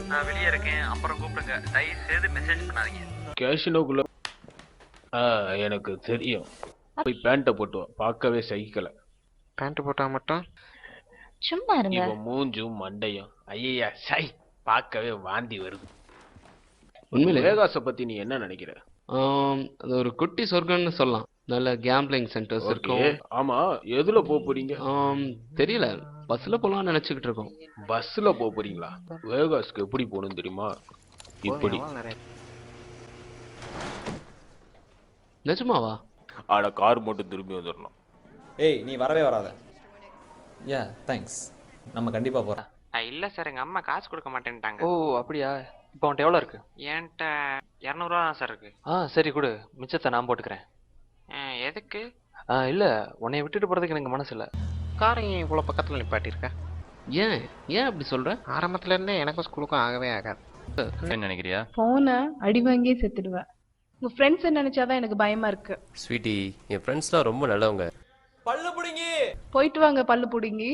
நான் வெளியே இருக்கேன், அப்புறம் கூப்பிடுங்க. தயவு செய்து மெசேஜ் பண்ணாதீங்க. கேஷினோக்குள்ள எனக்கு தெரியும். போய் பேண்ட்டை போட்டு வா, பார்க்கவே சகிக்கல. பேண்ட் போட்டா மட்டும் சும்மா இருங்க. இவன் மூஞ்சும் மண்டையும் ஐயா சை பார்க்கவே வாந்தி வருது. உண்மையிலே வேகாஸை பத்தி நீ என்ன நினைக்கிற? அது ஒரு குட்டி சொர்க்கம்னு சொல்லலாம். நல்ல கேம்பிளிங் சென்டர்ஸ் ஓகே, இருக்கும். ஆமா, எதுல போக போறீங்க? தெரியல, பஸ்ல போலாம்னு நினைச்சுக்கிட்டு இருக்கோம். பஸ்ல போக போறீங்களா? வேகாஸ்க்கு எப்படி போகணும் தெரியுமா? இப்படி. நிஜமாவா? ஆட கார் மட்டும் திரும்பி வந்துடணும். ஏய், நீ வரவே வராத. யா தேங்க்ஸ், நம்ம கண்டிப்பாக போகிறோம். இல்லை சார், எங்கள் அம்மா காசு கொடுக்க மாட்டேன்ட்டாங்க. ஓ அப்படியா? இப்போ உன்ட்ட எவ்வளோ இருக்கு? என்கிட்ட 200 தான் சார் இருக்கு. சரி கொடு, மிச்சத்தை நான் போட்டுக்கிறேன். எதுக்கு? இல்லை, உன்னை விட்டுட்டு போகிறதுக்கு எனக்கு மனசு இல்லை. காரையும் இவ்வளோ பக்கத்தில் நிப்பாட்டியிருக்கேன். ஏன் ஏன் அப்படி சொல்ற? ஆரம்பத்துல இருந்தே எனக்கும் ஸ்கூலுக்கும் ஆகவே ஆகாது. என்ன நினைக்கிறியா? போன அடி வாங்கியே செத்துடுவேன். உங்க ஃப்ரெண்ட்ஸ் நினைச்சாதான் எனக்கு பயமா இருக்கு. ஸ்வீட்டி, என் ஃப்ரெண்ட்ஸ்லாம் ரொம்ப நல்லவங்க. பல்லு பிடுங்கி போயிட்டு வாங்க பல்லு புடுங்கி.